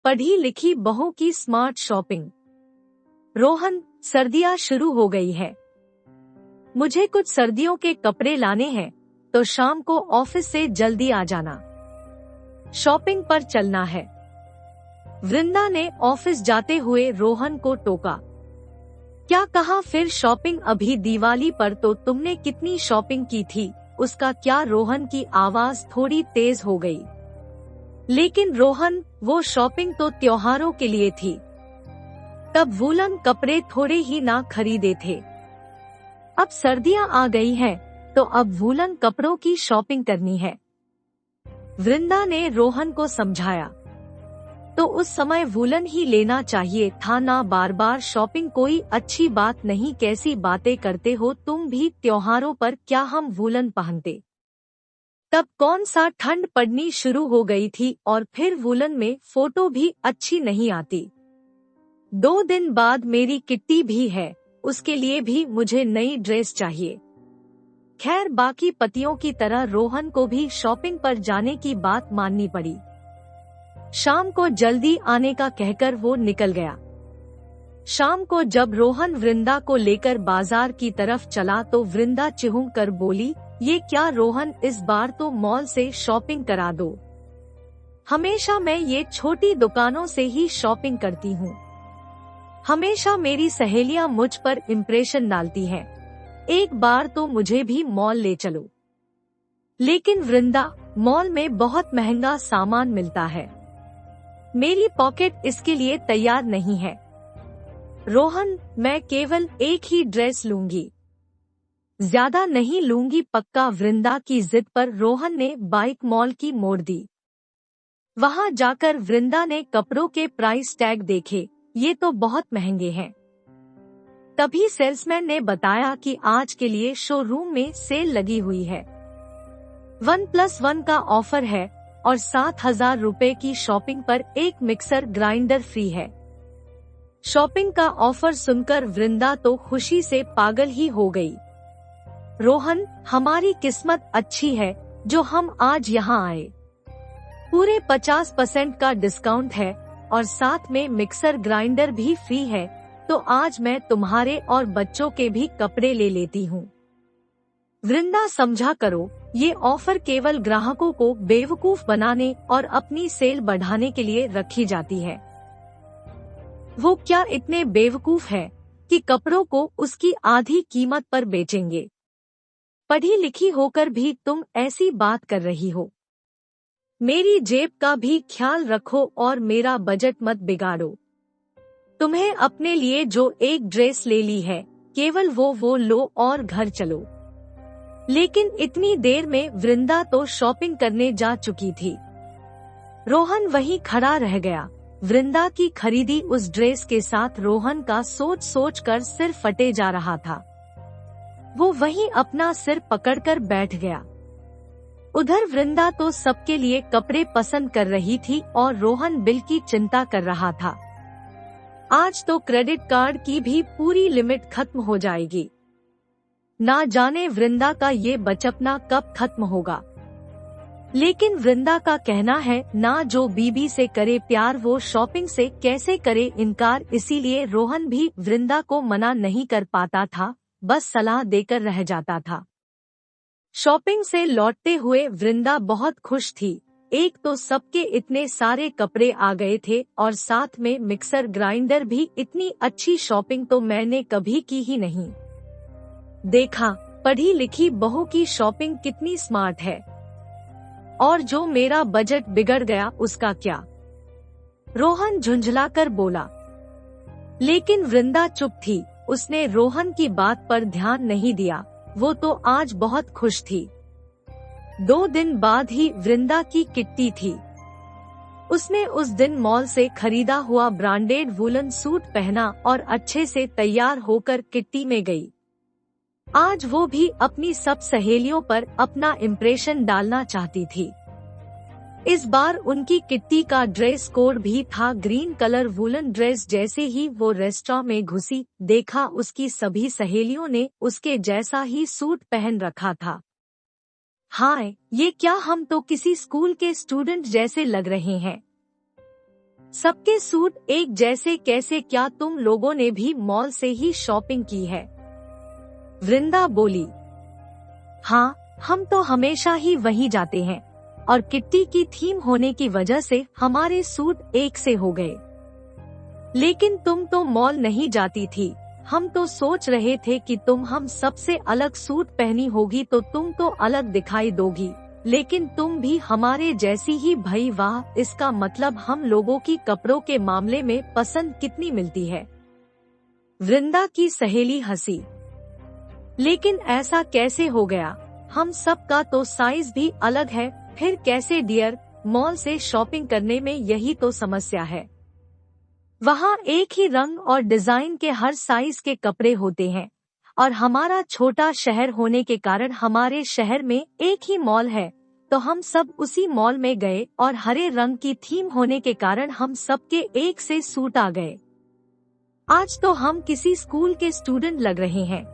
पढ़ी लिखी बहू की स्मार्ट शॉपिंग। रोहन, सर्दियां शुरू हो गई है। मुझे कुछ सर्दियों के कपड़े लाने हैं, तो शाम को ऑफिस से जल्दी आ जाना। शॉपिंग पर चलना है। वृंदा ने ऑफिस जाते हुए रोहन को टोका। क्या कहा फिर शॉपिंग अभी दिवाली पर तो तुमने कितनी शॉपिंग की थी, उसका क्या? रोहन की आवाज थोड़ी तेज हो गई। लेकिन रोहन, वो शॉपिंग तो त्योहारों के लिए थी। तब वूलन कपड़े थोड़े ही ना खरीदे थे। अब सर्दियां आ गई हैं, तो अब वूलन कपड़ों की शॉपिंग करनी है। वृंदा ने रोहन को समझाया। तो उस समय वूलन ही लेना चाहिए था ना, बार बार शॉपिंग कोई अच्छी बात नहीं। कैसी बातें करते हो तुम भी, त्योहारों पर क्या हम वूलन पहनते? तब कौन सा ठंड पड़नी शुरू हो गई थी, और फिर वूलन में फोटो भी अच्छी नहीं आती। 2 दिन बाद मेरी किट्टी भी है, उसके लिए भी मुझे नई ड्रेस चाहिए। खैर, बाकी पतियों की तरह रोहन को भी शॉपिंग पर जाने की बात माननी पड़ी। शाम को जल्दी आने का कहकर वो निकल गया। शाम को जब रोहन वृंदा को लेकर बाजार की तरफ चला तो वृंदा चिढ़ कर बोली, ये क्या रोहन, इस बार तो मॉल से शॉपिंग करा दो। हमेशा मैं ये छोटी दुकानों से ही शॉपिंग करती हूँ। हमेशा मेरी सहेलियां मुझ पर इम्प्रेशन डालती हैं। एक बार तो मुझे भी मॉल ले चलो। लेकिन वृंदा, मॉल में बहुत महंगा सामान मिलता है। मेरी पॉकेट इसके लिए तैयार नहीं है। रोहन, मैं केवल एक ही ड्रेस लूंगी, ज्यादा नहीं लूंगी पक्का। वृंदा की जिद पर रोहन ने बाइक मॉल की मोड़ दी। वहां जाकर वृंदा ने कपड़ों के प्राइस टैग देखे, ये तो बहुत महंगे हैं। तभी सेल्समैन ने बताया कि आज के लिए शोरूम में सेल लगी हुई है। 1+1 का ऑफर है और 7,000 रुपए की शॉपिंग पर एक मिक्सर ग्राइंडर फ्री है। शॉपिंग का ऑफर सुनकर वृंदा तो खुशी से पागल ही हो गई। रोहन, हमारी किस्मत अच्छी है जो हम आज यहाँ आए। पूरे 50% का डिस्काउंट है और साथ में मिक्सर ग्राइंडर भी फ्री है, तो आज मैं तुम्हारे और बच्चों के भी कपड़े ले लेती हूँ। वृंदा, समझा करो, ये ऑफर केवल ग्राहकों को बेवकूफ बनाने और अपनी सेल बढ़ाने के लिए रखी जाती है। वो क्या इतने बेवकूफ है कि कपड़ों को उसकी आधी कीमत पर बेचेंगे? पढ़ी लिखी होकर भी तुम ऐसी बात कर रही हो। मेरी जेब का भी ख्याल रखो और मेरा बजट मत बिगाड़ो। तुम्हें अपने लिए जो एक ड्रेस ले ली है, केवल वो लो और घर चलो। लेकिन इतनी देर में वृंदा तो शॉपिंग करने जा चुकी थी। रोहन वहीं खड़ा रह गया। वृंदा की खरीदी उस ड्रेस के साथ रोहन का सोच सोच कर सिर फटे जा रहा था। वो वहीं अपना सिर पकड़कर बैठ गया। उधर वृंदा तो सबके लिए कपड़े पसंद कर रही थी और रोहन बिल की चिंता कर रहा था। आज तो क्रेडिट कार्ड की भी पूरी लिमिट खत्म हो जाएगी। ना जाने वृंदा का ये बचपना कब खत्म होगा। लेकिन वृंदा का कहना है, ना जो बीबी से करे प्यार वो शॉपिंग से कैसे करे इनकार। इसीलिए रोहन भी वृंदा को मना नहीं कर पाता था, बस सलाह देकर रह जाता था। शॉपिंग से लौटते हुए वृंदा बहुत खुश थी। एक तो सबके इतने सारे कपड़े आ गए थे और साथ में मिक्सर ग्राइंडर भी। इतनी अच्छी शॉपिंग तो मैंने कभी की ही नहीं। देखा, पढ़ी लिखी बहू की शॉपिंग कितनी स्मार्ट है। और जो मेरा बजट बिगड़ गया उसका क्या? रोहन झुंझलाकर बोला। लेकिन वृंदा चुप थी। उसने रोहन की बात पर ध्यान नहीं दिया। वो तो आज बहुत खुश थी। 2 दिन बाद ही वृंदा की किट्टी थी। उसने उस दिन मॉल से खरीदा हुआ ब्रांडेड वूलन सूट पहना और अच्छे से तैयार होकर किट्टी में गई। आज वो भी अपनी सब सहेलियों पर अपना इम्प्रेशन डालना चाहती थी। इस बार उनकी किट्टी का ड्रेस कोड भी था ग्रीन कलर वूलन ड्रेस। जैसे ही वो रेस्टोरेंट में घुसी, देखा उसकी सभी सहेलियों ने उसके जैसा ही सूट पहन रखा था। हाय, ये क्या, हम तो किसी स्कूल के स्टूडेंट जैसे लग रहे हैं। सबके सूट एक जैसे कैसे, क्या तुम लोगों ने भी मॉल से ही शॉपिंग की है? वृंदा बोली, हाँ, हम तो हमेशा ही वहीं जाते हैं और किट्टी की थीम होने की वजह से हमारे सूट एक से हो गए। लेकिन तुम तो मॉल नहीं जाती थी, हम तो सोच रहे थे कि तुम हम सबसे अलग सूट पहनी होगी तो तुम तो अलग दिखाई दोगी, लेकिन तुम भी हमारे जैसी ही। भाई वाह, इसका मतलब हम लोगों की कपड़ों के मामले में पसंद कितनी मिलती है। वृंदा की सहेली हंसी, लेकिन ऐसा कैसे हो गया, हम सब का तो साइज भी अलग है। फिर कैसे डियर, मॉल से शॉपिंग करने में यही तो समस्या है। वहाँ एक ही रंग और डिजाइन के हर साइज के कपड़े होते हैं और हमारा छोटा शहर होने के कारण हमारे शहर में एक ही मॉल है, तो हम सब उसी मॉल में गए और हरे रंग की थीम होने के कारण हम सबके एक से सूट आ गए। आज तो हम किसी स्कूल के स्टूडेंट लग रहे हैं।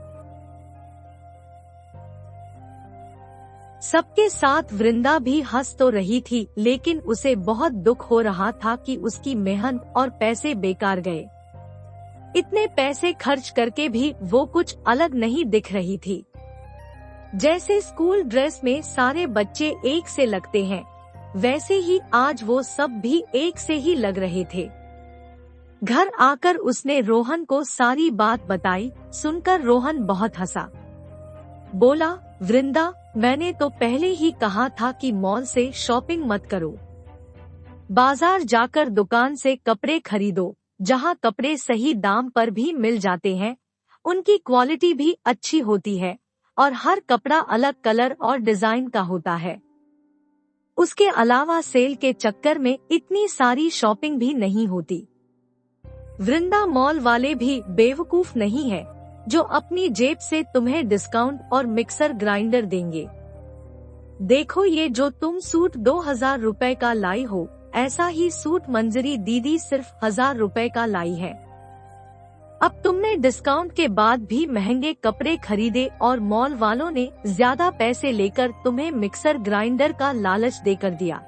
सबके साथ वृंदा भी हंस तो रही थी, लेकिन उसे बहुत दुख हो रहा था कि उसकी मेहनत और पैसे बेकार गए। इतने पैसे खर्च करके भी वो कुछ अलग नहीं दिख रही थी। जैसे स्कूल ड्रेस में सारे बच्चे एक से लगते हैं, वैसे ही आज वो सब भी एक से ही लग रहे थे। घर आकर उसने रोहन को सारी बात बताई। सुनकर रोहन बहुत हंसा, बोला, वृंदा, मैंने तो पहले ही कहा था कि मॉल से शॉपिंग मत करो। बाजार जाकर दुकान से कपड़े खरीदो, जहां कपड़े सही दाम पर भी मिल जाते हैं, उनकी क्वालिटी भी अच्छी होती है और हर कपड़ा अलग कलर और डिजाइन का होता है। उसके अलावा सेल के चक्कर में इतनी सारी शॉपिंग भी नहीं होती। वृंदा, मॉल वाले भी बेवकूफ नहीं है जो अपनी जेब से तुम्हें डिस्काउंट और मिक्सर ग्राइंडर देंगे। देखो, ये जो तुम सूट 2000 रुपए का लाई हो, ऐसा ही सूट मंजरी दीदी सिर्फ 1000 रुपए का लाई है। अब तुमने डिस्काउंट के बाद भी महंगे कपड़े खरीदे और मॉल वालों ने ज्यादा पैसे लेकर तुम्हें मिक्सर ग्राइंडर का लालच देकर दिया,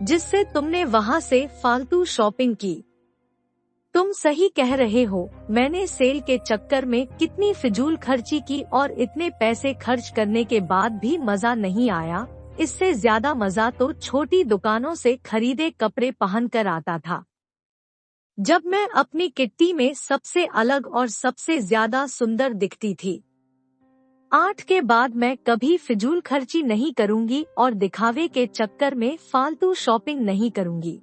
जिससे तुमने वहां से फालतू शॉपिंग की। तुम सही कह रहे हो, मैंने सेल के चक्कर में कितनी फिजूल खर्ची की और इतने पैसे खर्च करने के बाद भी मजा नहीं आया। इससे ज्यादा मजा तो छोटी दुकानों से खरीदे कपड़े पहनकर आता था, जब मैं अपनी किट्टी में सबसे अलग और सबसे ज्यादा सुंदर दिखती थी। 8 के बाद मैं कभी फिजूल खर्ची नहीं करूंगी और दिखावे के चक्कर में फालतू शॉपिंग नहीं करूंगी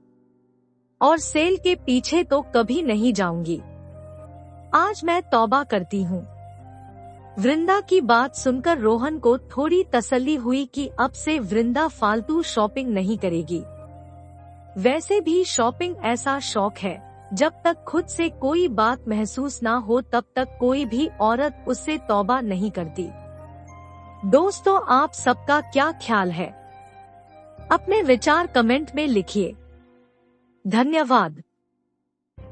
और सेल के पीछे तो कभी नहीं जाऊंगी। आज मैं तौबा करती हूँ। वृंदा की बात सुनकर रोहन को थोड़ी तसल्ली हुई कि अब से वृंदा फालतू शॉपिंग नहीं करेगी। वैसे भी शॉपिंग ऐसा शौक है, जब तक खुद से कोई बात महसूस ना हो तब तक कोई भी औरत उससे तौबा नहीं करती। दोस्तों, आप सबका क्या ख्याल है? अपने विचार कमेंट में लिखिए। धन्यवाद।